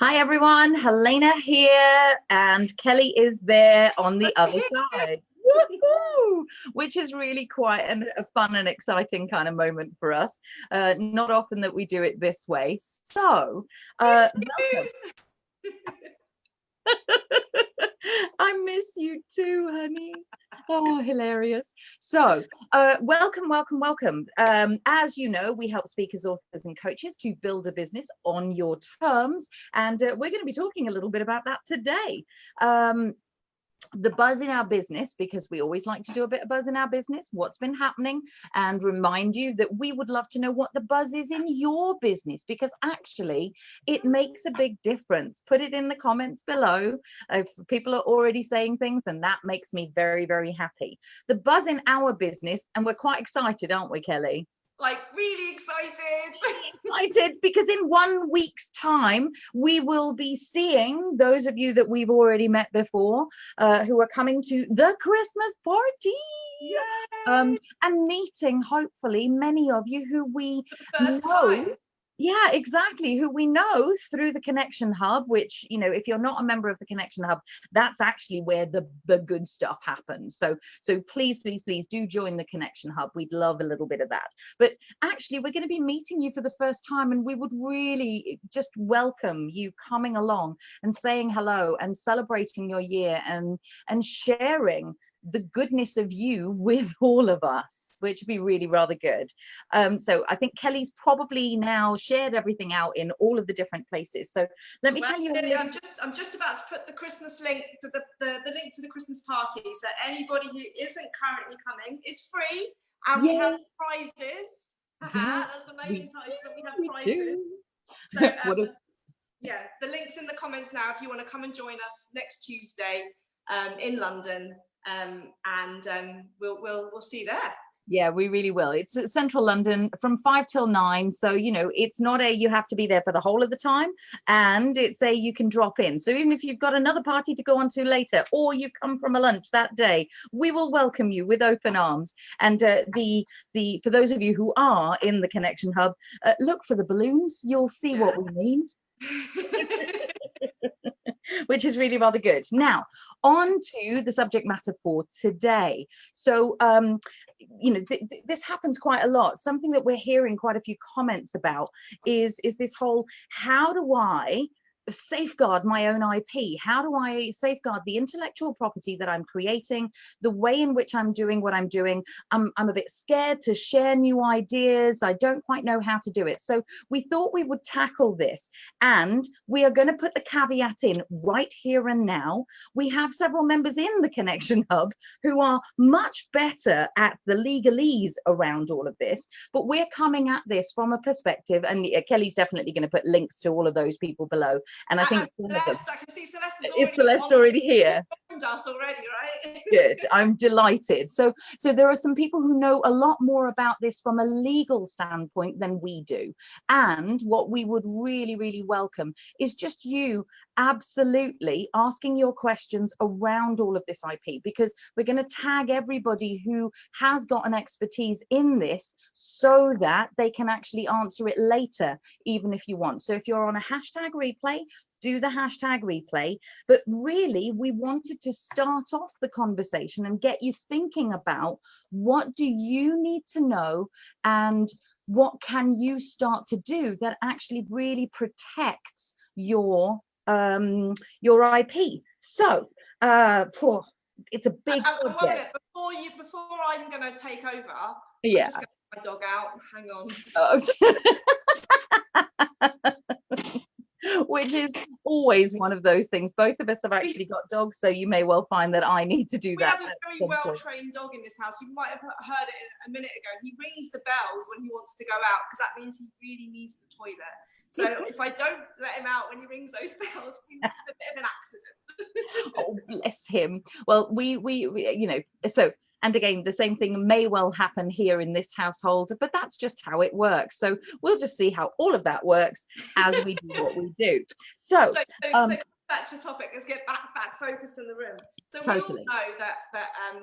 Hi everyone, Helena here, and Kelly is there on the other side. Woohoo! Which is really quite a fun and exciting kind of moment for us. Not often that we do it this way. So, welcome. I miss you too, honey. Oh, hilarious. So, welcome. As you know, we help speakers, authors, and coaches to build a business on your terms. And we're going to be talking a little bit about that today. The buzz in our business, because we always like to do a bit of buzz in our business, what's been happening, and remind you that we would love to know what the buzz is in your business, because actually it makes a big difference. Put it in the comments below. If people are already saying things, then that makes me very, very happy. The buzz in our business, and we're quite excited, aren't we, Kelly? Like really excited because in 1 week's time we will be seeing those of you that we've already met before, who are coming to the Christmas party. And meeting hopefully many of you who we know. Yeah, exactly, who we know through the Connection Hub, which, you know, if you're not a member of the Connection Hub, that's actually where the good stuff happens. So please do join the Connection Hub. We'd love a little bit of that. But actually, we're going to be meeting you for the first time, and we would really just welcome you coming along and saying hello and celebrating your year and sharing the goodness of you with all of us, which would be really rather good. So I think Kelly's probably now shared everything out in all of the different places. So let me tell you. I'm just about to put the Christmas link for the link to the Christmas party. So anybody who isn't currently coming, it's free, and we have prizes. That's the main enticement. We have prizes. So yeah, the link's in the comments now if you want to come and join us next Tuesday in London. We'll see you there. Yeah, we really will. It's at central London from 5 till 9. So, you know, it's not a you have to be there for the whole of the time, and it's a you can drop in. So even if you've got another party to go on to later, or you've come from a lunch that day, we will welcome you with open arms. And for those of you who are in the Connection Hub, look for the balloons. You'll see what we mean. Which is really rather good. Now, on to the subject matter for today. So, you know, this happens quite a lot. Something that we're hearing quite a few comments about is this whole, how do I safeguard my own IP? How do I safeguard the intellectual property that I'm creating, the way in which I'm doing what I'm doing? I'm a bit scared to share new ideas. I don't quite know how to do it. So we thought we would tackle this, and we are going to put the caveat in right here and now. We have several members in the Connection Hub who are much better at the legalese around all of this, but we're coming at this from a perspective, and Kelly's definitely going to put links to all of those people below. And I think Celeste, I can see Celeste already here. Joined us already, right? Good. I'm delighted. So there are some people who know a lot more about this from a legal standpoint than we do. And what we would really, really welcome is just you absolutely asking your questions around all of this IP, because we're going to tag everybody who has got an expertise in this so that they can actually answer it later, even if you want. So if you're on a hashtag replay, do the hashtag replay. But really, we wanted to start off the conversation and get you thinking about, what do you need to know, and what can you start to do that actually really protects your IP. So it's a big subject. Before I'm going to take over, yeah, I'm just going to let my dog out. Hang on. Which is always one of those things. Both of us have actually got dogs, so you may well find that I need to do that. We have a very well-trained dog in this house. You might have heard it a minute ago. He rings the bells when he wants to go out, because that means he really needs the toilet. So if I don't let him out when he rings those bells, it's a bit of an accident. Oh, bless him. Well, we you know, so. And again, the same thing may well happen here in this household, but that's just how it works. So we'll just see how all of that works as we do what we do. So back to the topic. Let's get back focused in the room. So totally. We all know that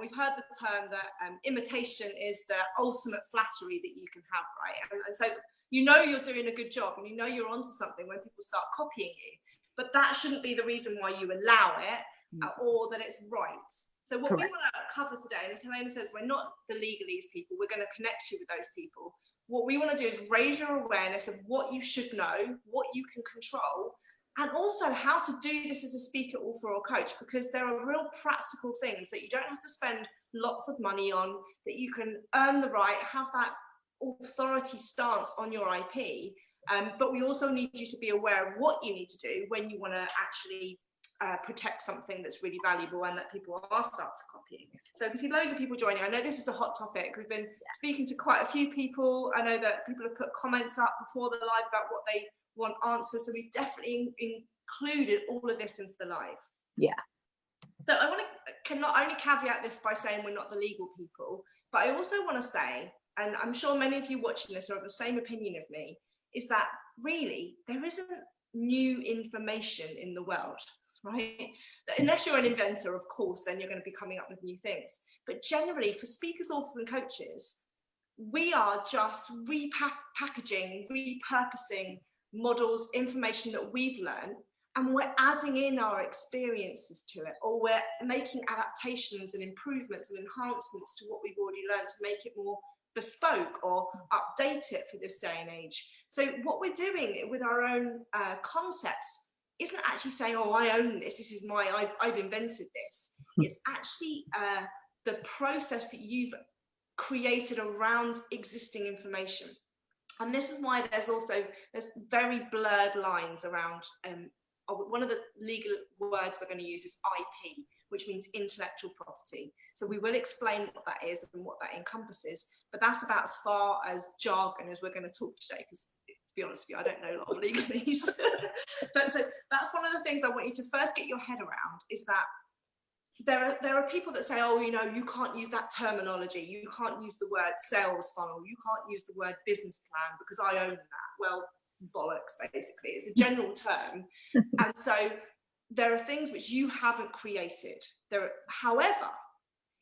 we've heard the term that imitation is the ultimate flattery that you can have, right? And so you know you're doing a good job, and you know you're onto something when people start copying you. but that shouldn't be the reason why you allow it or that it's right. So what Correct. we want to cover today, and as Helena says, we're not the legalese people, we're going to connect you with those people. What we want to do is raise your awareness of what you should know, what you can control, and also how to do this as a speaker, author, or coach, because there are real practical things that you don't have to spend lots of money on, that you can earn the right, have that authority stance on your IP. But we also need you to be aware of what you need to do when you want to actually protect something that's really valuable and that people are start to copying. So you can see loads of people joining. I know this is a hot topic. We've been speaking to quite a few people. I know that people have put comments up before the live about what they want answers. So we've definitely included all of this into the live. Yeah. So I want to can not only caveat this by saying we're not the legal people, but I also want to say, and I'm sure many of you watching this are of the same opinion of me, is that really there isn't new information in the world, right? Unless you're an inventor, of course, then you're going to be coming up with new things. But generally, for speakers, authors, and coaches, we are just repackaging, repurposing models, information that we've learned, and we're adding in our experiences to it, or we're making adaptations and improvements and enhancements to what we've already learned to make it more bespoke or update it for this day and age. So what we're doing with our own concepts isn't actually saying, oh, I own this, this is I've invented this. It's actually the process that you've created around existing information. And this is why there's very blurred lines around one of the legal words we're going to use is IP, which means intellectual property. So we will explain what that is and what that encompasses, but that's about as far as jargon as we're going to talk today, because to be honest with you, I don't know a lot of legalese. But so that's one of the things I want you to first get your head around, is that there are people that say, oh, you know, you can't use that terminology, you can't use the word sales funnel, you can't use the word business plan because I own that. Well, bollocks, basically. It's a general term. And so there are things which you haven't created. However,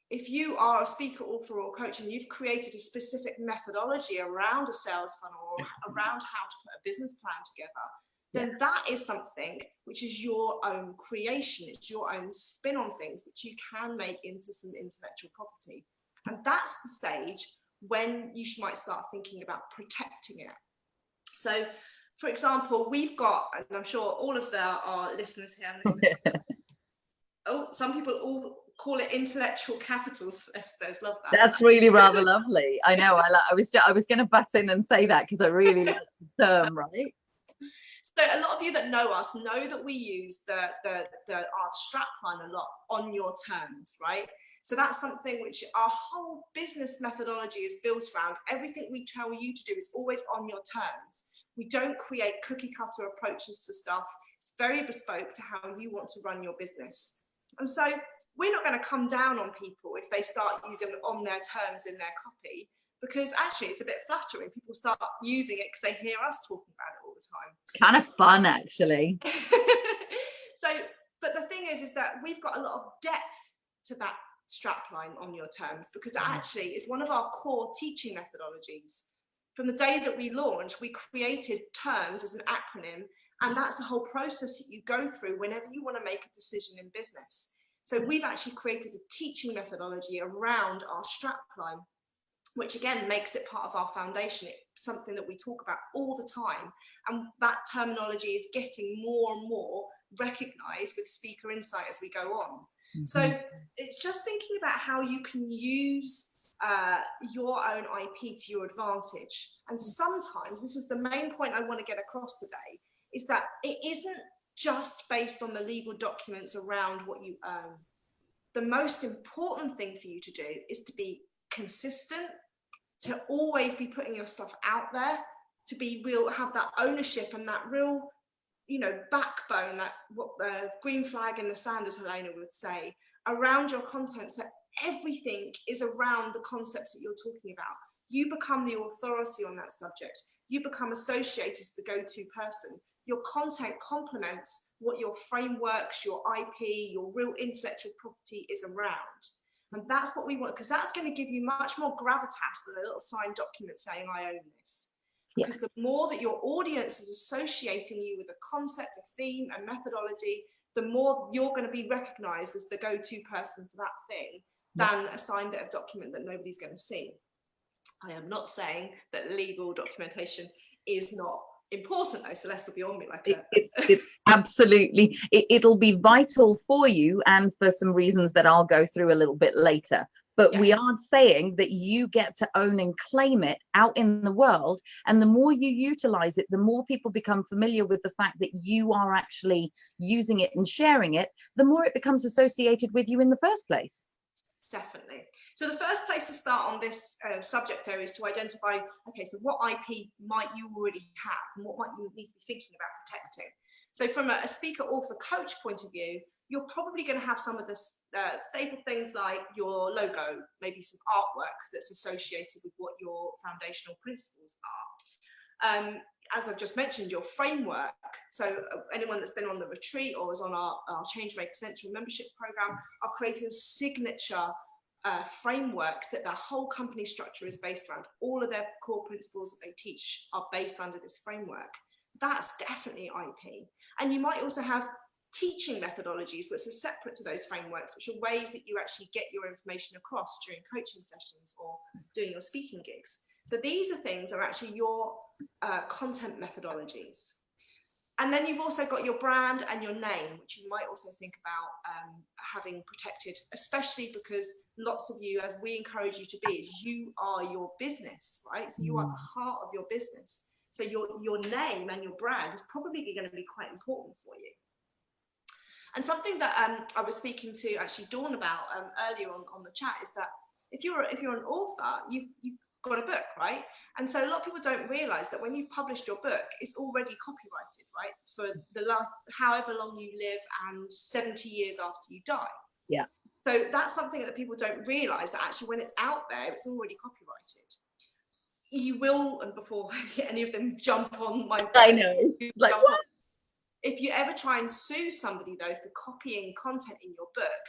if you are a speaker, author, or coach and you've created a specific methodology around a sales funnel or around how to put a business plan together, then that is something which is your own creation. It's your own spin on things which you can make into some intellectual property. And that's the stage when you might start thinking about protecting it. So, for example, we've got, and I'm sure all of our listeners here, some people all call it intellectual capital, Estes, love that. That's really rather lovely. I know. I was going to butt in and say that because I really like the term, right? So a lot of you that know us know that we use our strapline a lot, on your terms, right? So that's something which our whole business methodology is built around. Everything we tell you to do is always on your terms. We don't create cookie cutter approaches to stuff. It's very bespoke to how you want to run your business. And so we're not going to come down on people if they start using on their terms in their copy, because actually it's a bit flattering. People start using it because they hear us talking about it all the time. Kind of fun, actually. So, but the thing is that we've got a lot of depth to that strapline on your terms, because actually it's one of our core teaching methodologies. From the day that we launched, we created terms as an acronym, and that's a whole process that you go through whenever you want to make a decision in business. So we've actually created a teaching methodology around our strapline, which again makes it part of our foundation. It's something that we talk about all the time, and that terminology is getting more and more recognized with Speaker Insight as we go on. Mm-hmm. So it's just thinking about how you can use your own IP to your advantage. And sometimes, this is the main point I want to get across today, is that it isn't just based on the legal documents around what you own. The most important thing for you to do is to be consistent, to always be putting your stuff out there, to be real, have that ownership and that real, backbone, that what the green flag in the sand, as Helena would say, around your content. So everything is around the concepts that you're talking about. You become the authority on that subject. You become associated as the go-to person. Your content complements what your frameworks, your IP, your real intellectual property is around. And that's what we want, because that's going to give you much more gravitas than a little signed document saying, I own this. Because the more that your audience is associating you with a concept, a theme, a methodology, the more you're going to be recognized as the go-to person for that thing than a signed bit of document that nobody's going to see. I am not saying that legal documentation is not important though. Celeste will be on me like it's absolutely, it'll be vital for you, and for some reasons that I'll go through a little bit later. But we aren't saying that you get to own and claim it out in the world. And the more you utilize it, the more people become familiar with the fact that you are actually using it and sharing it, the more it becomes associated with you in the first place. Definitely. So the first place to start on this subject area is to identify, okay, so what IP might you already have and what might you need to be thinking about protecting? So from a speaker, author, coach point of view, you're probably going to have some of the staple things like your logo, maybe some artwork that's associated with what your foundational principles are. As I've just mentioned, your framework. So anyone that's been on the retreat or is on our Changemaker Central membership program are creating signature frameworks that their whole company structure is based around. All of their core principles that they teach are based under this framework. That's definitely IP. And you might also have teaching methodologies which are separate to those frameworks, which are ways that you actually get your information across during coaching sessions or doing your speaking gigs. So these are things are actually your content methodologies. And then you've also got your brand and your name, which you might also think about having protected, especially because lots of you, as we encourage you to be, is you are your business, right? So you are the heart of your business. So your name and your brand is probably going to be quite important for you. And something that I was speaking to actually Dawn about earlier on the chat is that if you're an author, you've got a book, right? And so a lot of people don't realize that when you've published your book, it's already copyrighted, right? For the last, however long you live and 70 years after you die. Yeah. So that's something that people don't realize, that actually when it's out there, it's already copyrighted. You will, and before any of them jump on my... I know. Like, what? If you ever try and sue somebody though for copying content in your book,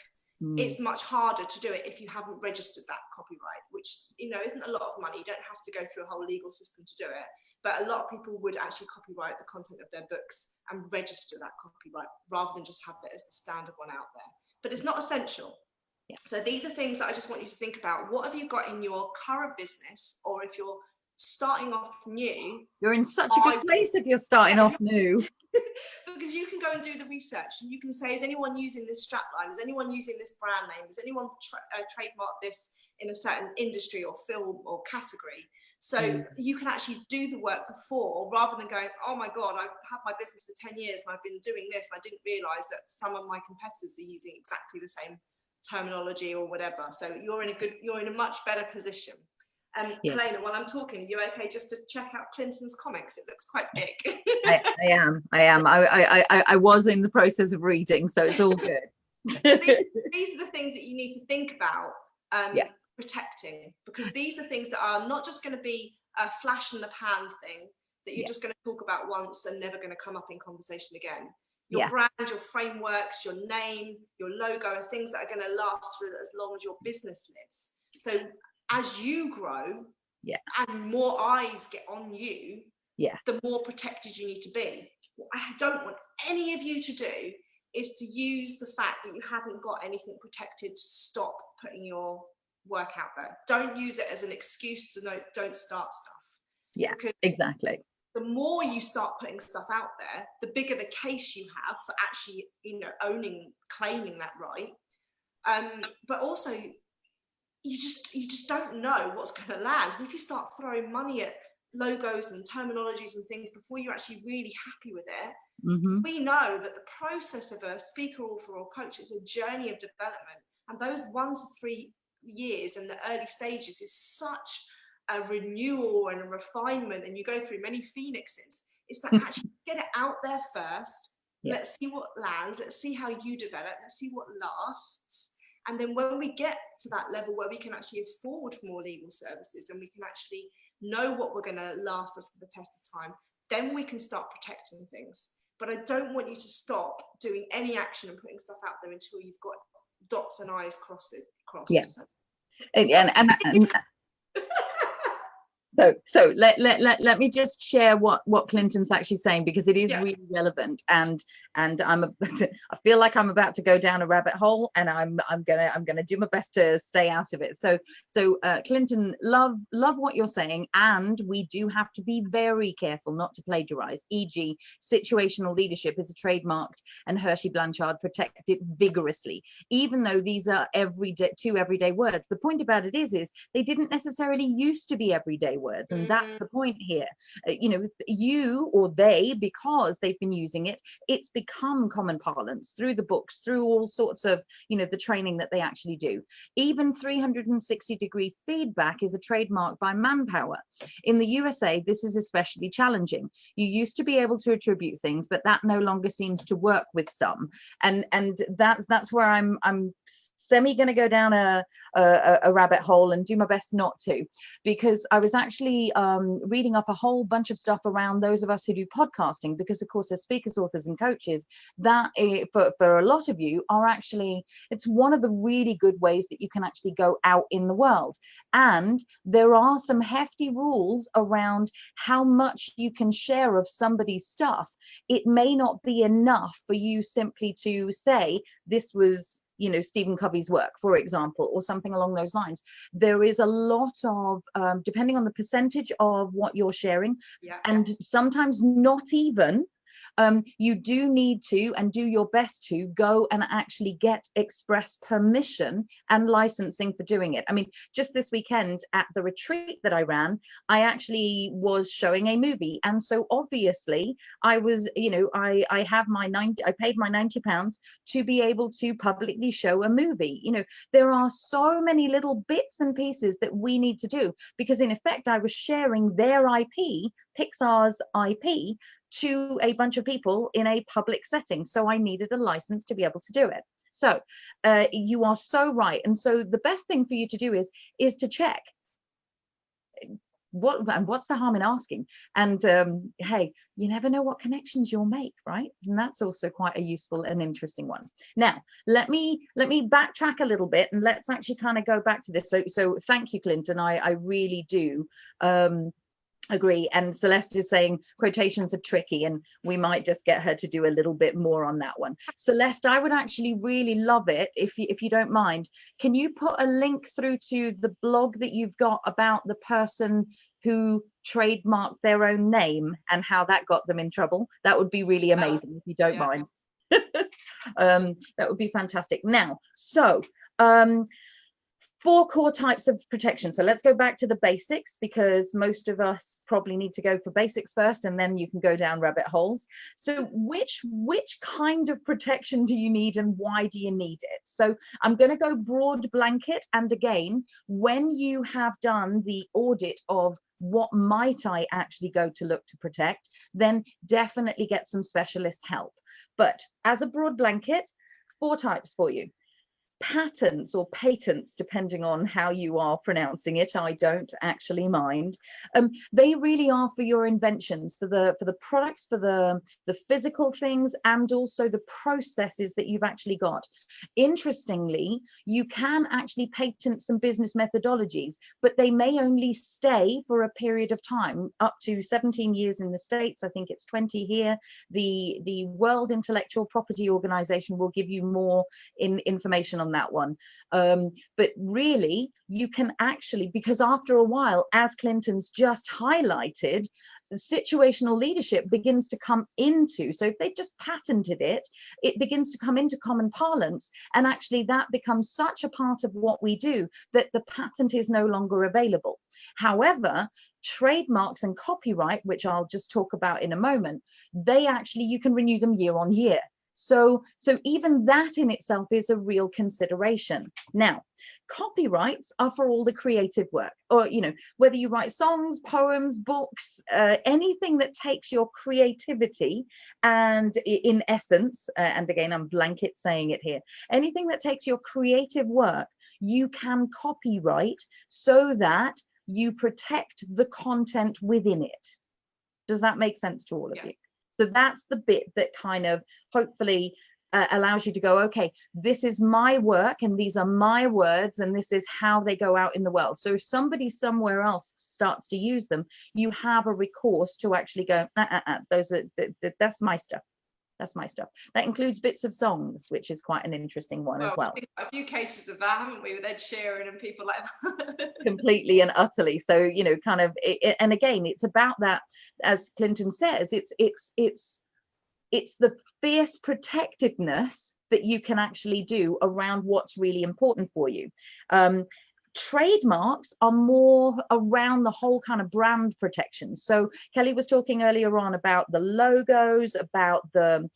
it's much harder to do it if you haven't registered that copyright, which, you know, isn't a lot of money. You don't have to go through a whole legal system to do it. But a lot of people would actually copyright the content of their books and register that copyright rather than just have it as the standard one out there. But it's not essential. Yeah. So these are things that I just want you to think about. What have you got in your current business, or if you're starting off new? You're in such a good place if you're starting off new. Because you can go and do the research and you can say, is anyone using this strapline? Is anyone using this brand name? Is anyone trademarked this in a certain industry or film or category? So you can actually do the work before, rather than going, oh my God, I've had my business for 10 years and I've been doing this and I didn't realize that some of my competitors are using exactly the same terminology or whatever. So you're in a much better position. Helena, while I'm talking, are you okay just to check out Clinton's comics? It looks quite big. I am. I was in the process of reading, so it's all good. These are the things that you need to think about protecting, because these are things that are not just going to be a flash in the pan thing that you're just going to talk about once and never going to come up in conversation again. Your brand, your frameworks, your name, your logo are things that are going to last for as long as your business lives. So as you grow and more eyes get on you, the more protected you need to be. What I don't want any of you to do is to use the fact that you haven't got anything protected to stop putting your work out there. Don't use it as an excuse to don't start stuff. Yeah, because exactly. The more you start putting stuff out there, the bigger the case you have for actually, claiming that right. But also, you just don't know what's going to land. And if you start throwing money at logos and terminologies and things before you're actually really happy with it, we know that the process of a speaker, author or coach is a journey of development. And those 1 to 3 years in the early stages is such a renewal and a refinement, and you go through many phoenixes. It's that actually get it out there first. Let's see what lands. Let's see how you develop. Let's see what lasts. And then when we get to that level where we can actually afford more legal services and we can actually know what we're going to last us for the test of time, then we can start protecting things. But I don't want you to stop doing any action and putting stuff out there until you've got dots and I's crossed. Yeah. And So let me just share what Clinton's actually saying, because it is really relevant, and I feel like I'm about to go down a rabbit hole, and I'm gonna do my best to stay out of it. So Clinton, love what you're saying, and we do have to be very careful not to plagiarize. E.g., situational leadership is a trademarked, and Hershey Blanchard protect it vigorously, even though these are two everyday words. The point about it is they didn't necessarily used to be everyday words, and that's the point here. You or they, because they've been using it, it's become common parlance through the books, through all sorts of the training that they actually do. Even 360-degree feedback is a trademark by Manpower. In the USA, this is especially challenging. You used to be able to attribute things, but that no longer seems to work with some, and that's where I'm semi going to go down a rabbit hole and do my best not to, because I was actually reading up a whole bunch of stuff around those of us who do podcasting, because of course as speakers, authors and coaches, that for a lot of you are actually, it's one of the really good ways that you can actually go out in the world. And there are some hefty rules around how much you can share of somebody's stuff. It may not be enough for you simply to say this was Stephen Covey's work, for example, or something along those lines. There is a lot of depending on the percentage of what you're sharing, and sometimes not even, you do need to, and do your best to, go and actually get express permission and licensing for doing it. I mean, just this weekend at the retreat that I ran, I actually was showing a movie, and so obviously I was, I paid my £90 to be able to publicly show a movie. There are so many little bits and pieces that we need to do, because in effect I was sharing their IP, Pixar's IP, to a bunch of people in a public setting. So I needed a license to be able to do it. So you are so right. And so the best thing for you to do is to check what's the harm in asking. And hey, you never know what connections you'll make, right? And that's also quite a useful and interesting one. Now let me backtrack a little bit, and let's actually kind of go back to this. So thank you, Clinton. I really do agree. And Celeste is saying quotations are tricky, and we might just get her to do a little bit more on that one. Celeste, I would actually really love it if you don't mind. Can you put a link through to the blog that you've got about the person who trademarked their own name and how that got them in trouble? That would be really amazing, if you don't mind. That would be fantastic. Now, so 4 core types of protection. So let's go back to the basics, because most of us probably need to go for basics first, and then you can go down rabbit holes. So which kind of protection do you need, and why do you need it? So I'm going to go broad blanket. And again, when you have done the audit of what might I actually go to look to protect, then definitely get some specialist help. But as a broad blanket, 4 types for you. Patents, or patents, depending on how you are pronouncing it. I don't actually mind. They really are for your inventions, for the products, for the physical things, and also the processes that you've actually got. Interestingly, you can actually patent some business methodologies, but they may only stay for a period of time, up to 17 years in the States. I think it's 20 here. The World Intellectual Property Organization will give you more information on that one. But really, you can actually, because after a while, as Clinton's just highlighted, the situational leadership begins to come into, so if they just patented it, it begins to come into common parlance, and actually that becomes such a part of what we do that the patent is no longer available. However, trademarks and copyright, which I'll just talk about in a moment, they actually, you can renew them year on year. So even that in itself is a real consideration. Now, copyrights are for all the creative work, or whether you write songs, poems, books, anything that takes your creativity, and in essence, and again I'm blanket saying it here, anything that takes your creative work, you can copyright so that you protect the content within it. Does that make sense to all of you? So that's the bit that kind of hopefully allows you to go, okay, this is my work and these are my words and this is how they go out in the world. So if somebody somewhere else starts to use them, you have a recourse to actually go, those are that's my stuff. That's my stuff. That includes bits of songs, which is quite an interesting one as well. A few cases of that, haven't we, with Ed Sheeran and people like that? Completely and utterly. So, you know, kind of, and again, it's about that, as Clinton says, it's the fierce protectiveness that you can actually do around what's really important for you. Trademarks are more around the whole kind of brand protection. So Kelly was talking earlier on about the logos, about the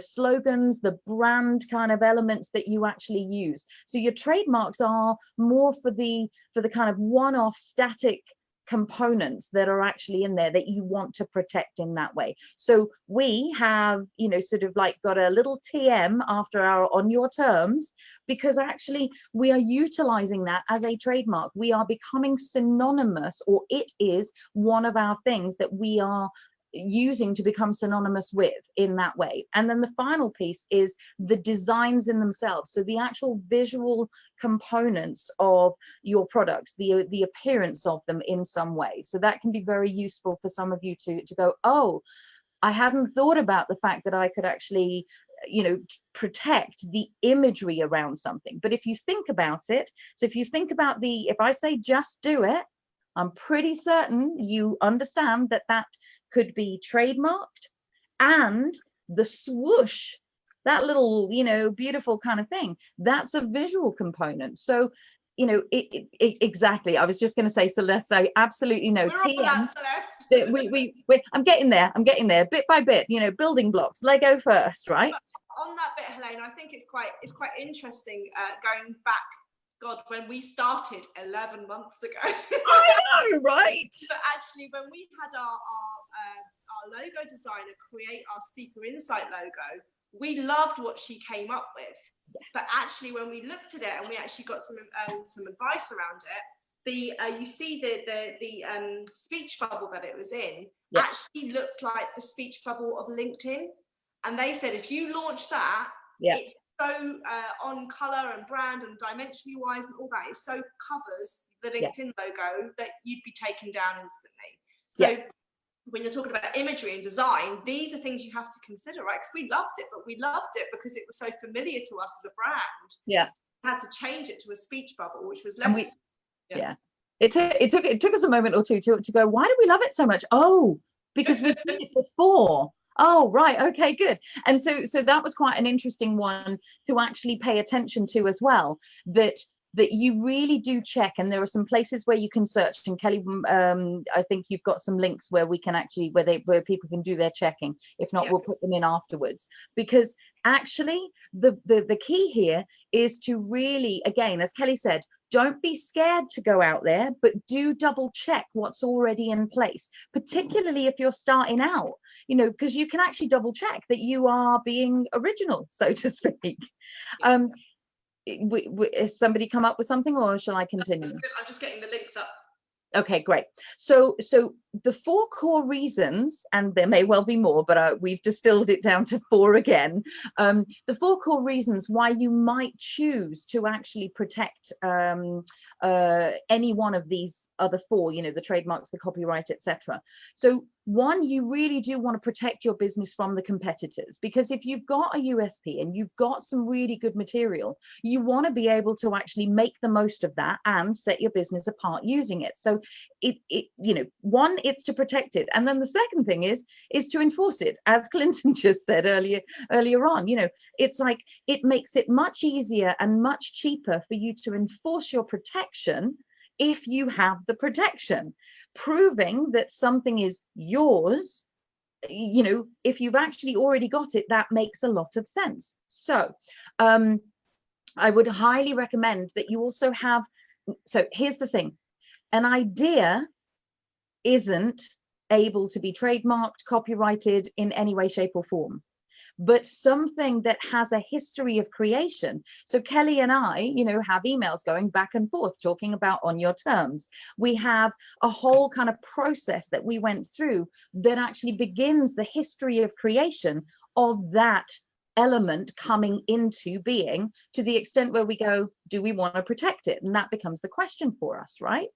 slogans, the brand kind of elements that you actually use. So your trademarks are more for the kind of one-off static components that are actually in there that you want to protect in that way. So we have, you know, sort of like got a little TM after our on your terms, because actually we are utilizing that as a trademark. We are becoming synonymous, or it is one of our things that we are using to become synonymous with in that way. And then the final piece is the designs in themselves. So the actual visual components of your products, the appearance of them in some way. So that can be very useful for some of you to go, oh, I hadn't thought about the fact that I could actually, you know, protect the imagery around something. But if you think about it, so if you think about if I say just do it, I'm pretty certain you understand that that could be trademarked, and the swoosh, that little, you know, beautiful kind of thing, that's a visual component. So, you know, exactly. I was just going to say, Celeste, I absolutely know. TM, I'm getting there bit by bit, you know, building blocks, Lego first, right? On that bit, Helene, I think it's quite interesting going back, God, when we started 11 months ago. I know, right? But actually, when we had our logo designer create our Speaker Insight logo, we loved what she came up with. Yes. But actually, when we looked at it and we actually got some advice around it, you see the speech bubble that it was in, yes, actually looked like the speech bubble of LinkedIn. And they said, if you launch that, yeah, it's so on color and brand and dimensionally wise and all that, it so covers the LinkedIn, yeah, logo that you'd be taken down instantly. So yeah, when you're talking about imagery and design, these are things you have to consider, right? Because we loved it, but we loved it because it was so familiar to us as a brand. Yeah, we had to change it to a speech bubble, which was less. Yeah. It took us a moment or two to go, why do we love it so much? Oh, because we've seen it before. Oh, right. Okay, good. And so that was quite an interesting one to actually pay attention to as well, that you really do check. And there are some places where you can search, and Kelly, I think you've got some links where we can actually, where people can do their checking. If not, yeah, we'll put them in afterwards, because actually the key here is to really, again, as Kelly said, don't be scared to go out there, but do double check what's already in place, particularly if you're starting out, you know, because you can actually double check that you are being original, so to speak. Has somebody come up with something, or shall I continue? I'm just getting the links up. Okay, great. So the 4 core reasons, and there may well be more, but we've distilled it down to 4 again. The 4 core reasons why you might choose to actually protect any one of these other 4, you know, the trademarks, the copyright, etc. So 1, you really do want to protect your business from the competitors, because if you've got a USP and you've got some really good material, you want to be able to actually make the most of that and set your business apart using it. So it you know, 1, it's to protect it, and then the second thing is to enforce it, as Clinton just said earlier on. You know, it's like it makes it much easier and much cheaper for you to enforce your protection if you have the protection. Proving that something is yours, you know, if you've actually already got it, that makes a lot of sense. So I would highly recommend that you also have, so here's the thing, an idea isn't able to be trademarked, copyrighted in any way, shape or form, but something that has a history of creation. So Kelly and I, you know, have emails going back and forth talking about on your terms. We have a whole kind of process that we went through that actually begins the history of creation of that element coming into being, to the extent where we go, do we want to protect it? And that becomes the question for us, right?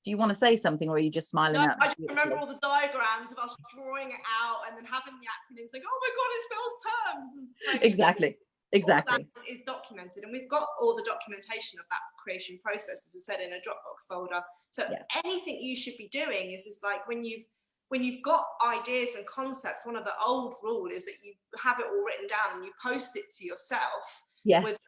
Do you want to say something, or are you just smiling No, at? I just remember all the diagrams of us drawing it out and then having the acronyms like, oh my God, it spells terms. And so Exactly. Exactly. all that is documented, and we've got all the documentation of that creation process, as I said, in a Dropbox folder. So anything you should be doing is like when you've got ideas and concepts, one of the old rule is that you have it all written down and you post it to yourself with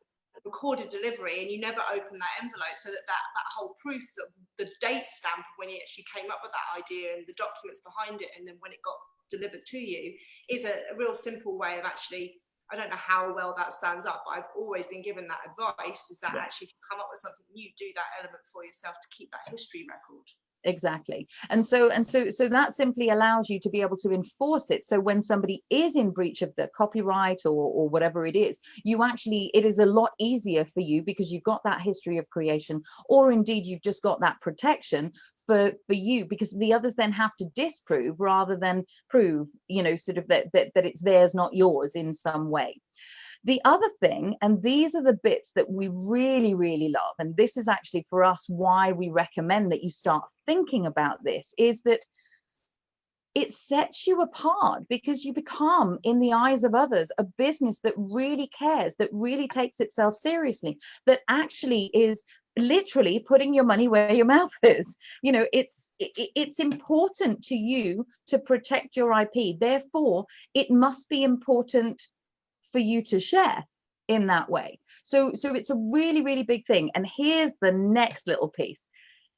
recorded delivery, and you never open that envelope, so that whole proof, of the date stamp of when you actually came up with that idea and the documents behind it, and then when it got delivered to you, is a real simple way of actually, I don't know how well that stands up, but I've always been given that advice, is that actually if you come up with something new, do that element for yourself to keep that history record. Exactly. And so that simply allows you to be able to enforce it. So when somebody is in breach of the copyright or whatever it is, it is a lot easier for you, because you've got that history of creation, or indeed you've just got that protection for you, because the others then have to disprove rather than prove, sort of that it's theirs, not yours, in some way. The other thing, and these are the bits that we really, really love, and this is actually for us why we recommend that you start thinking about this, is that it sets you apart, because you become, in the eyes of others, a business that really cares, that really takes itself seriously, that actually is literally putting your money where your mouth is. It's important to you to protect your IP. Therefore, it must be important for you to share in that way. So it's a really, really big thing. And here's the next little piece.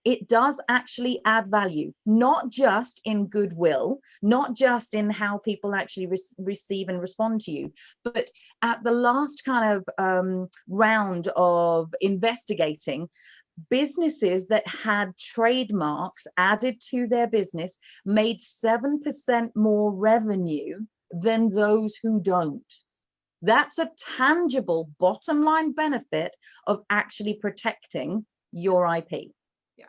It does actually add value, not just in goodwill, not just in how people actually receive and respond to you, but at the last kind of round of investigating, businesses that had trademarks added to their business made 7% more revenue than those who don't. That's a tangible bottom line benefit of actually protecting your IP. Yeah,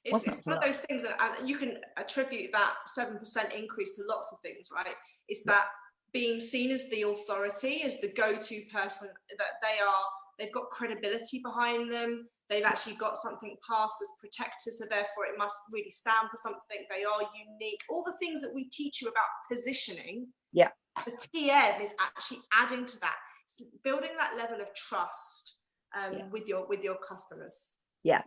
it's one of those things that, and you can attribute that 7% increase to lots of things, right? It's that being seen as the authority, as the go-to person, that they've got credibility behind them. They've actually got something passed as protectors, so therefore it must really stand for something. They are unique. All the things that we teach you about positioning. Yeah. The TM is actually adding to that. It's building that level of trust with your customers. Yeah.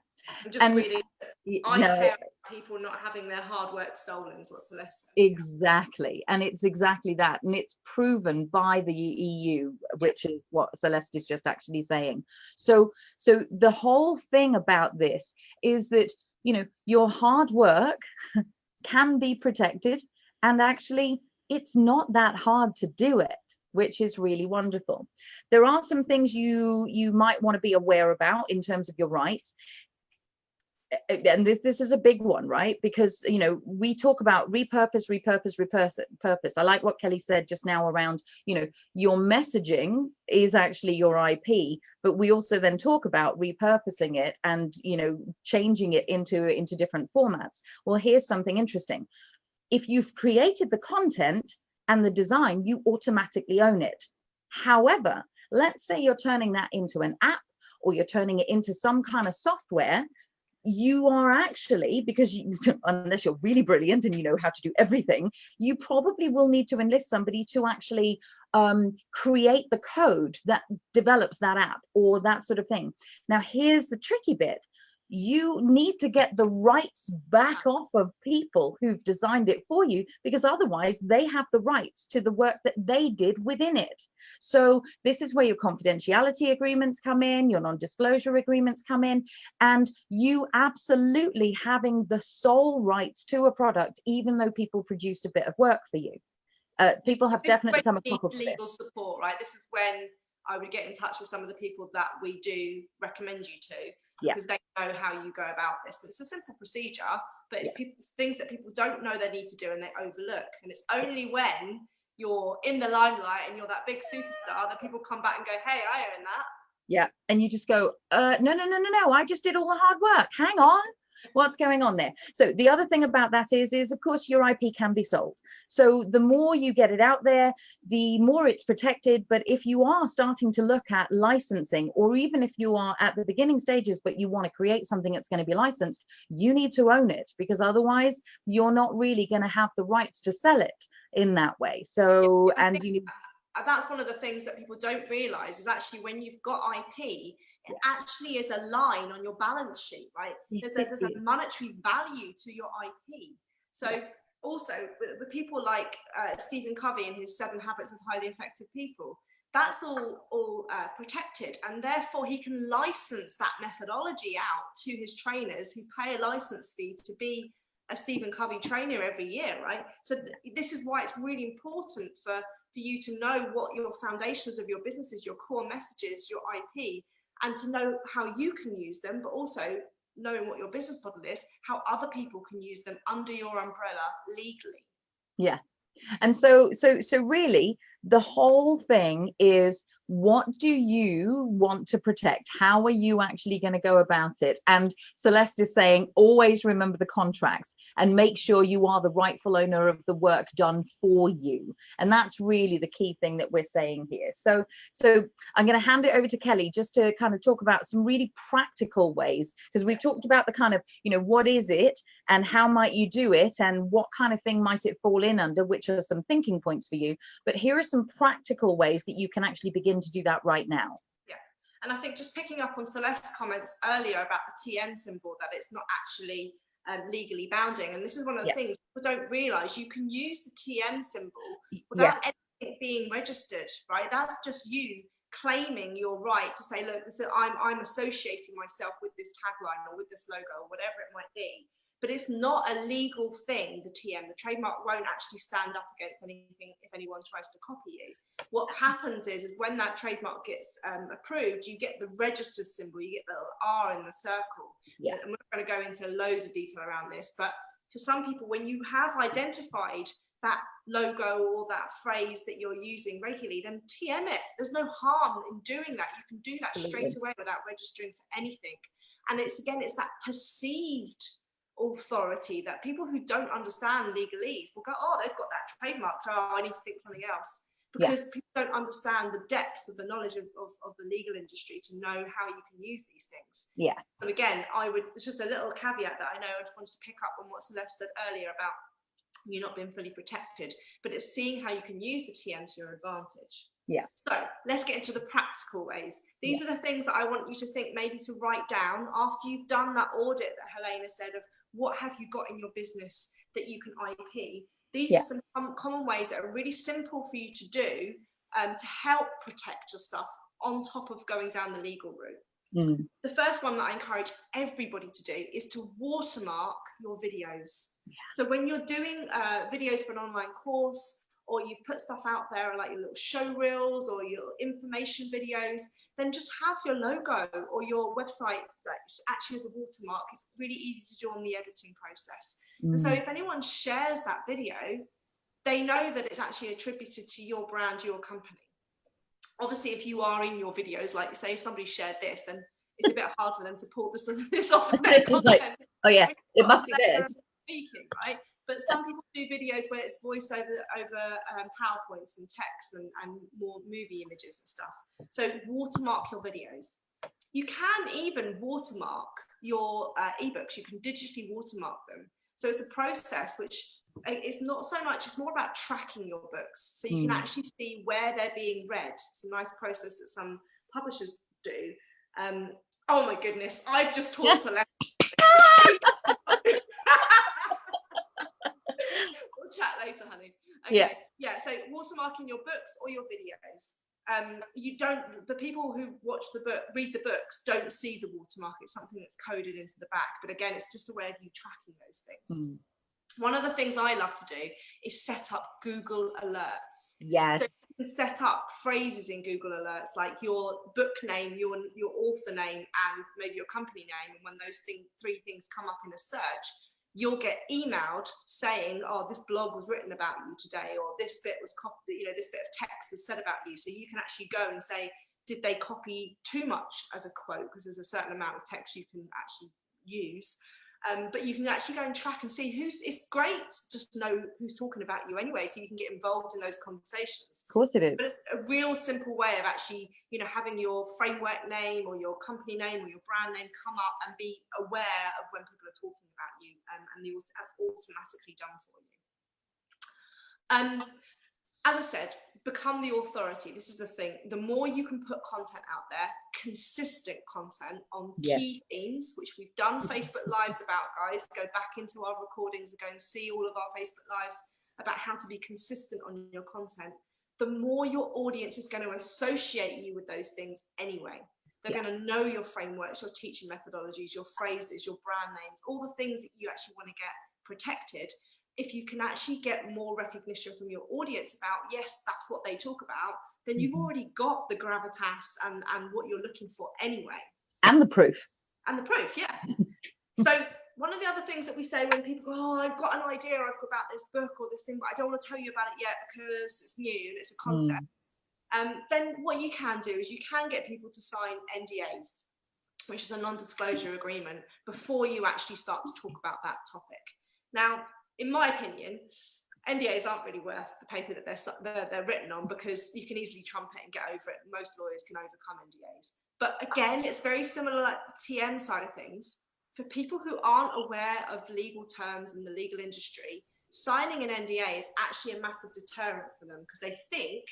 I care about people not having their hard work stolen, is what Celeste says. Exactly. And it's exactly that. And it's proven by the EU, which is what Celeste is just actually saying. So the whole thing about this is that, your hard work can be protected, and actually it's not that hard to do it, which is really wonderful. There are some things you might want to be aware about in terms of your rights. And this is a big one, right? Because, we talk about repurpose. I like what Kelly said just now around, your messaging is actually your IP, but we also then talk about repurposing it and, changing it into different formats. Well, here's something interesting. If you've created the content and the design, you automatically own it. However, let's say you're turning that into an app, or you're turning it into some kind of software, you are actually, because unless you're really brilliant and you know how to do everything, you probably will need to enlist somebody to actually create the code that develops that app or that sort of thing. Now, here's the tricky bit. You need to get the rights back off of people who've designed it for you, because otherwise they have the rights to the work that they did within it. So this is where your confidentiality agreements come in, your non-disclosure agreements come in, and you absolutely having the sole rights to a product, even though people produced a bit of work for you. People have definitely come across legal support, right? This is when I would get in touch with some of the people that we do recommend you to, because they know how you go about this. It's a simple procedure, but it's things that people don't know they need to do and they overlook. And it's only when you're in the limelight and you're that big superstar that people come back and go, hey, I own that. Yeah. And you just go, no, I just did all the hard work. Hang on. What's going on there? So the other thing about that is of course your IP can be sold. So the more you get it out there, the more it's protected. But if you are starting to look at licensing, or even if you are at the beginning stages, but you want to create something that's going to be licensed, you need to own it, because otherwise you're not really going to have the rights to sell it in that way. So, and you need, that's one of the things that people don't realize is actually when you've got IP, it actually is a line on your balance sheet, right? There's a monetary value to your IP. So also with people like Stephen Covey and his 7 Habits of Highly Effective People, that's all protected, and therefore he can license that methodology out to his trainers who pay a license fee to be a Stephen Covey trainer every year, right? So this is why it's really important for you to know what your foundations of your business is, your core messages, your IP, and to know how you can use them, but also knowing what your business model is, how other people can use them under your umbrella legally. Yeah. And so really the whole thing is, what do you want to protect? How are you actually going to go about it? And Celeste is saying, always remember the contracts and make sure you are the rightful owner of the work done for you. And that's really the key thing that we're saying here. So I'm going to hand it over to Kelly just to kind of talk about some really practical ways, because we've talked about the kind of, what is it and how might you do it and what kind of thing might it fall in under, which are some thinking points for you. But here are some practical ways that you can actually begin to do that right now. Yeah, and I think just picking up on Celeste's comments earlier about the TM symbol, that it's not actually legally bounding, and this is one of the things people don't realize. You can use the TM symbol without anything being registered, right? That's just you claiming your right to say, look, I'm associating myself with this tagline or with this logo or whatever it might be. But it's not a legal thing, the TM. The trademark won't actually stand up against anything if anyone tries to copy you. What happens is when that trademark gets approved, you get the registered symbol, you get the little R in the circle. Yeah. And we're not going to go into loads of detail around this, but for some people, when you have identified that logo or that phrase that you're using regularly, then TM it. There's no harm in doing that. You can do that straight away without registering for anything. And it's that perceived authority that people who don't understand legalese will go, oh, they've got that trademark, oh, I need to think something else, because people don't understand the depths of the knowledge of the legal industry to know how you can use these things. So again, it's just a little caveat that I know, I just wanted to pick up on what Celeste said earlier about you not being fully protected, but it's seeing how you can use the TM to your advantage. So let's get into the practical ways. These are the things that I want you to think, maybe to write down after you've done that audit that Helena said of what have you got in your business that you can IP. These are some common ways that are really simple for you to do to help protect your stuff on top of going down the legal route. The first one that I encourage everybody to do is to watermark your videos. So when you're doing videos for an online course, or you've put stuff out there like your little show reels or your information videos, then just have your logo or your website that actually is a watermark. It's really easy to do on the editing process. And so if anyone shares that video, they know that it's actually attributed to your brand, your company. Obviously, if you are in your videos, like say if somebody shared this, then it's a bit hard for them to pull this off as their content. Like, oh yeah, it must be this. Speaking, right? But some people do videos where it's voice over PowerPoints and text and more movie images and stuff. So watermark your videos. You can even watermark your ebooks. You can digitally watermark them. So it's a process which is not so much, it's more about tracking your books. So you can actually see where they're being read. It's a nice process that some publishers do. Oh my goodness, I've just taught Celeste. We'll chat later, honey. Okay. Yeah. So watermarking your books or your videos. The people who read the books don't see the watermark. It's something that's coded into the back. But again, it's just a way of you tracking those things. One of the things I love to do is set up Google alerts. So you can set up phrases in Google alerts like your book name, your author name, and maybe your company name. And when those three things come up in a search, you'll get emailed saying, oh, this blog was written about you today, or this bit was copied, this bit of text was said about you. So you can actually go and say, did they copy too much as a quote? Because there's a certain amount of text you can actually use. But you can actually go and track and see it's great just to know who's talking about you anyway, so you can get involved in those conversations. Of course it is. But it's a real simple way of actually, having your framework name or your company name or your brand name come up and be aware of when people are talking about you, and that's automatically done for you. As I said, become the authority. This is the thing. The more you can put content out there, consistent content on key themes, which we've done Facebook Lives about, guys. Go back into our recordings and go and see all of our Facebook Lives about how to be consistent on your content. The more your audience is going to associate you with those things anyway. They're going to know your frameworks, your teaching methodologies, your phrases, your brand names, all the things that you actually want to get protected. If you can actually get more recognition from your audience about, yes, that's what they talk about, then you've already got the gravitas and what you're looking for anyway. And the proof. And the proof, yeah. So one of the other things that we say when people go, oh, I've got an idea, I've got about this book or this thing, but I don't want to tell you about it yet because it's new and it's a concept. Then what you can do is you can get people to sign NDAs, which is a non-disclosure agreement, before you actually start to talk about that topic. Now, in my opinion, NDAs aren't really worth the paper that they're written on, because you can easily trump it and get over it. Most lawyers can overcome NDAs. But again, it's very similar like the TM side of things. For people who aren't aware of legal terms in the legal industry, signing an NDA is actually a massive deterrent for them, because they think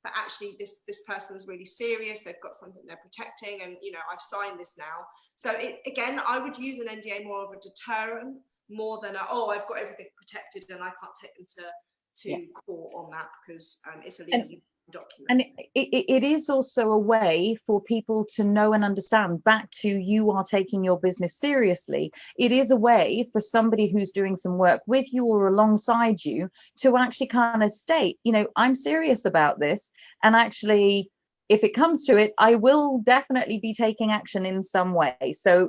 that actually this person's really serious, they've got something they're protecting, and I've signed this now. So again, I would use an NDA more of a deterrent, more than I've got everything protected and I can't take them to court on that, because it's a legal document. And it is also a way for people to know and understand, back to you are taking your business seriously. It is a way for somebody who's doing some work with you or alongside you to actually kind of state, I'm serious about this, and actually, if it comes to it, I will definitely be taking action in some way. So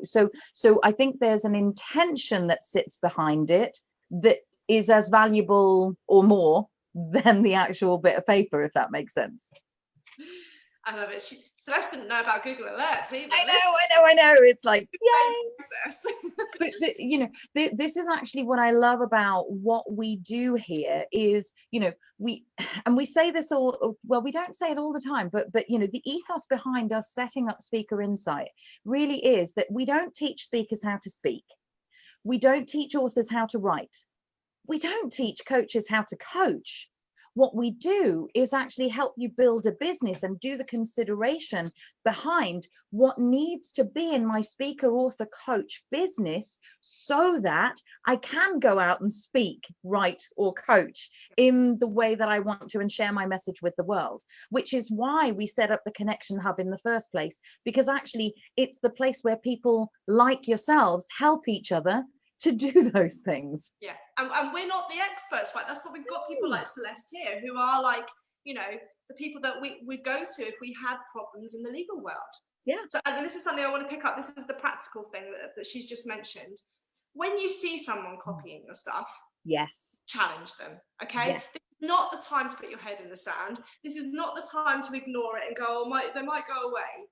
I think there's an intention that sits behind it that is as valuable or more than the actual bit of paper, if that makes sense. I love it. Celeste didn't know about Google Alerts either. I know. It's like, yay! But this is actually what I love about what we do here is, we say this all, well, we don't say it all the time, but the ethos behind us setting up Speaker Insight really is that we don't teach speakers how to speak. We don't teach authors how to write. We don't teach coaches how to coach. What we do is actually help you build a business and do the consideration behind what needs to be in my speaker, author, coach business, so that I can go out and speak, write, or coach in the way that I want to and share my message with the world, which is why we set up the Connection Hub in the first place, because actually it's the place where people like yourselves help each other to do those things. Yeah, and we're not the experts, right? That's what we've got people like Celeste here who are like, the people that we go to if we had problems in the legal world. Yeah. So, and this is something I want to pick up. This is the practical thing that she's just mentioned. When you see someone copying your stuff, yes, challenge them. Okay. Yes. This is not the time to put your head in the sand. This is not the time to ignore it and go, they might go away.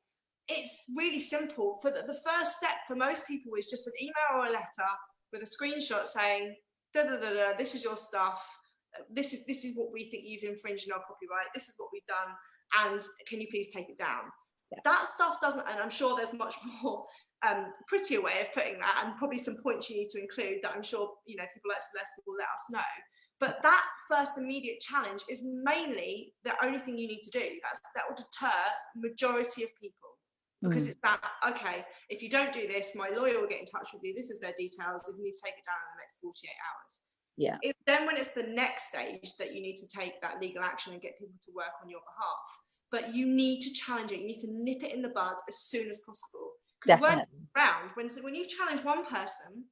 It's really simple. For the first step for most people is just an email or a letter with a screenshot saying, this is your stuff. This is what we think you've infringed in our copyright. This is what we've done. And can you please take it down? Yeah. That stuff doesn't, and I'm sure there's much more prettier way of putting that, and probably some points you need to include that I'm sure, people like Celeste will let us know. But that first immediate challenge is mainly the only thing you need to do. That will deter majority of people. Because it's that, okay, if you don't do this, my lawyer will get in touch with you. This is their details. If you need to take it down in the next 48 hours. Yeah. It's then when it's the next stage that you need to take that legal action and get people to work on your behalf. But you need to challenge it. You need to nip it in the bud as soon as possible. Because when you challenge one person,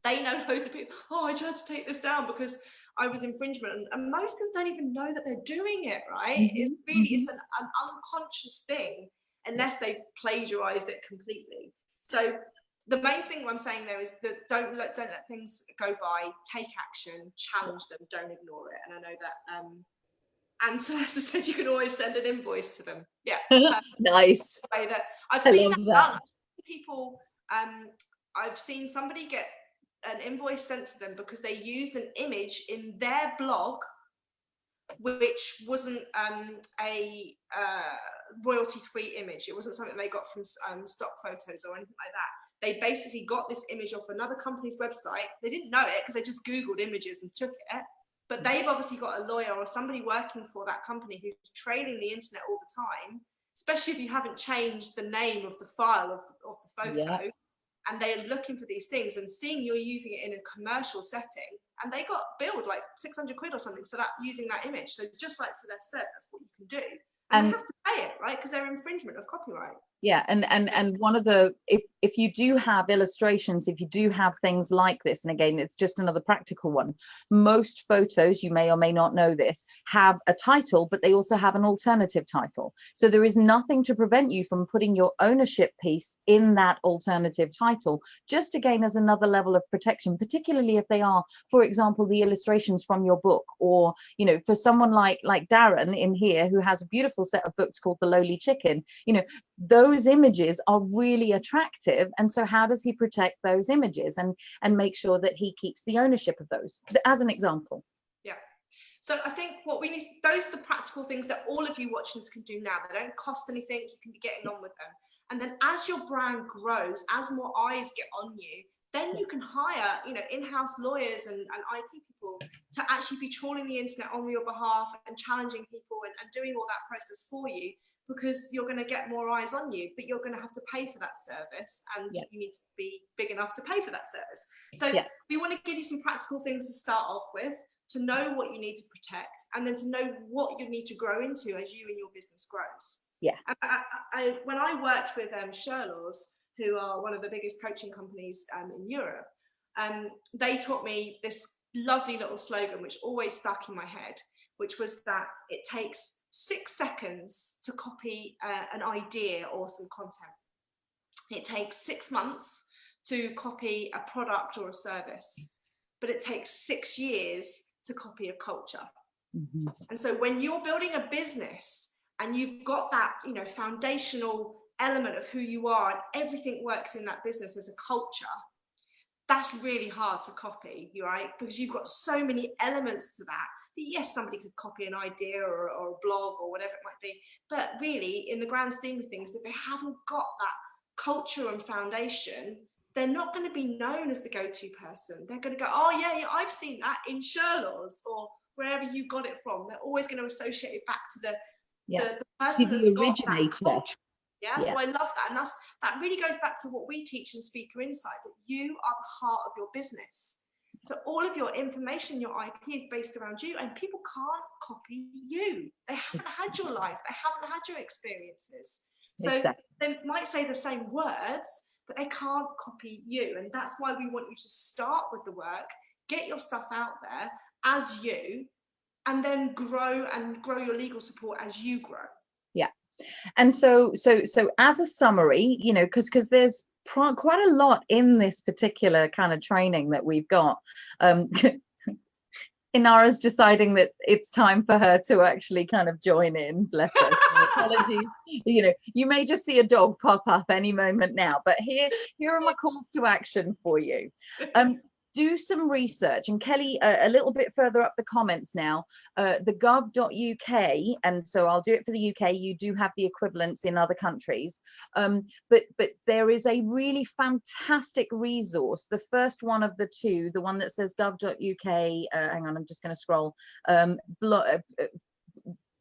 they know loads of people, I tried to take this down because I was infringement. And most people don't even know that they're doing it, right? Mm-hmm. It's really, it's an unconscious thing, unless they plagiarized it completely. So the main thing I'm saying there is that don't let things go by. Take action, challenge them, don't ignore it. And I know that and Celeste said you can always send an invoice to them. Yeah. Nice. That I've seen that done. People I've seen somebody get an invoice sent to them because they used an image in their blog which wasn't a royalty-free image. It wasn't something they got from stock photos or anything like that. They basically got this image off another company's website. They didn't know it because they just Googled images and took it. But they've obviously got a lawyer or somebody working for that company who's trailing the internet all the time, especially if you haven't changed the name of the file of the photo. Yeah. And they're looking for these things and seeing you're using it in a commercial setting. And they got billed like 600 quid or something for that, using that image. So just like Celeste said, that's what you can do. And they have to pay it, right? Because they're infringement of copyright. Yeah, and one of the, if you do have illustrations, if you do have things like this, and again, it's just another practical one, most photos, you may or may not know this, have a title, but they also have an alternative title. So there is nothing to prevent you from putting your ownership piece in that alternative title, just again as another level of protection, particularly if they are, for example, the illustrations from your book, or, you know, for someone like Darren in here, who has a beautiful set of books called The Lowly Chicken, you know, those images are really attractive, and so how does he protect those images and make sure that he keeps the ownership of those, as an example? Yeah, so I think what we need, those are the practical things that all of you watching this can do now. They don't cost anything, you can be getting on with them. And then as your brand grows, as more eyes get on you, then you can hire, you know, in-house lawyers and IP people to actually be trawling the internet on your behalf and challenging people and doing all that process for you, because you're going to get more eyes on you, but you're going to have to pay for that service, and you need to be big enough to pay for that service. So we want to give you some practical things to start off with, to know what you need to protect, and then to know what you need to grow into as you and your business grows. Yeah. When I worked with Sherlaws, who are one of the biggest coaching companies in Europe, they taught me this lovely little slogan, which always stuck in my head, which was that it takes 6 seconds to copy an idea or some content. It takes 6 months to copy a product or a service, but it takes 6 years to copy a culture. Mm-hmm. And so when you're building a business and you've got that, you know, foundational element of who you are and everything works in that business as a culture, that's really hard to copy, right? Because you've got so many elements to that. Yes, somebody could copy an idea or a blog or whatever it might be, but really, in the grand scheme of things, if they haven't got that culture and foundation, they're not going to be known as the go-to person. They're going to go, oh yeah, I've seen that in Sherlaws or wherever you got it from. They're always going to associate it back to the person that's got that culture. Yeah, so I love that, and that really goes back to what we teach in Speaker Insight, that you are the heart of your business. So all of your information, your IP is based around you, and people can't copy you. They haven't had your life. They haven't had your experiences. So they might say the same words, but they can't copy you. And that's why we want you to start with the work, get your stuff out there as you, and then grow your legal support as you grow. Yeah. And so as a summary, you know, because there's quite a lot in this particular kind of training that we've got. Inara's deciding that it's time for her to actually kind of join in, bless her. Apologies. You know, you may just see a dog pop up any moment now, but here are my calls to action for you. Do some research, and Kelly, a little bit further up the comments now, the gov.uk, and so I'll do it for the UK, you do have the equivalents in other countries, but there is a really fantastic resource, the first one of the two, the one that says gov.uk, hang on, I'm just going to scroll,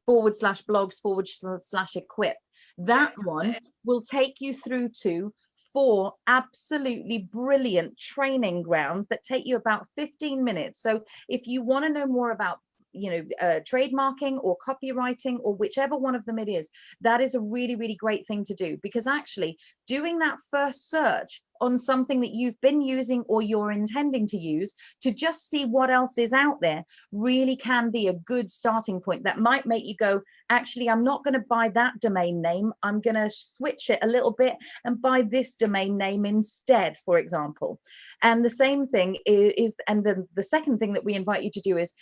/blogs/equip. That one will take you through to 4 absolutely brilliant training grounds that take you about 15 minutes. So if you want to know more about, you know, trademarking or copywriting or whichever one of them it is, that is a really, really great thing to do, because actually doing that first search on something that you've been using or you're intending to use to just see what else is out there really can be a good starting point that might make you go, actually, I'm not going to buy that domain name. I'm going to switch it a little bit and buy this domain name instead, for example. And the same thing is and the second thing that we invite you to do is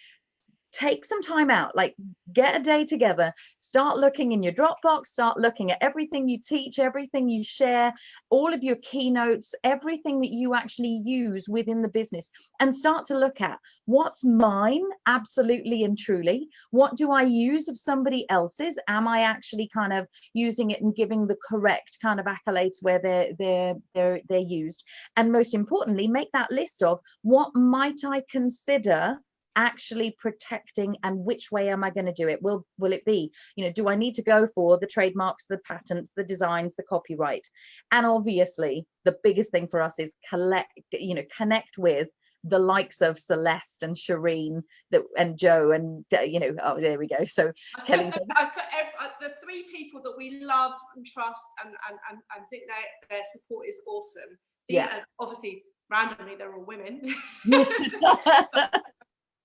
take some time out, like get a day together, start looking in your Dropbox, start looking at everything you teach, everything you share, all of your keynotes, everything that you actually use within the business, and start to look at what's mine, absolutely and truly. What do I use of somebody else's? Am I actually kind of using it and giving the correct kind of accolades where they're used? And most importantly, make that list of what might I consider actually protecting, and which way am I going to do it? Will it be, do I need to go for the trademarks, the patents, the designs, the copyright? And obviously the biggest thing for us is connect with the likes of Celeste and Shireen and Joe and oh, there we go. So Kelly, I put the 3 people that we love and trust and think their support is awesome. And obviously randomly they're all women.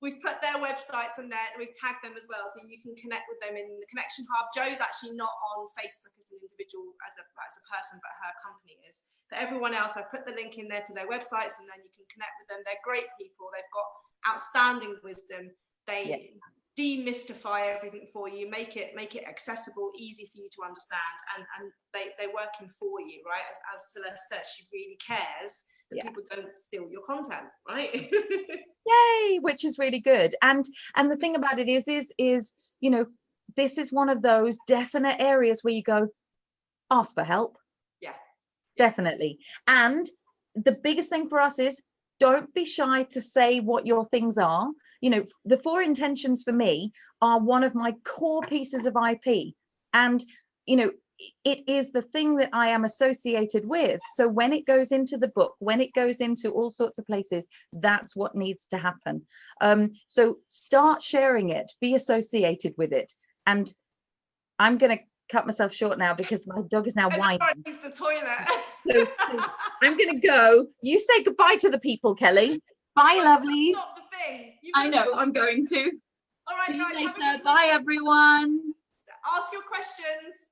We've put their websites in there, and we've tagged them as well, so you can connect with them in the Connection Hub. Joe's actually not on Facebook as an individual, as a person, but her company is. But everyone else, I put the link in there to their websites, and then you can connect with them. They're great people. They've got outstanding wisdom. They demystify everything for you, make it accessible, easy for you to understand, and they're working for you, right? As Celeste says, she really cares that people don't steal your content, right? Yay, which is really good. And the thing about it is this is one of those definite areas where you go, ask for help. Definitely. And the biggest thing for us is, don't be shy to say what your things are. The 4 intentions for me are one of my core pieces of IP, and it is the thing that I am associated with. So when it goes into the book, when it goes into all sorts of places, that's what needs to happen. So start sharing it, be associated with it. And I'm going to cut myself short now because my dog is now whining. Use the toilet. So I'm going to go. You say goodbye to the people, Kelly. Bye, lovelies. Stop the thing. I know, I'm going to. All right, See you guys. later. Bye, everyone. Ask your questions.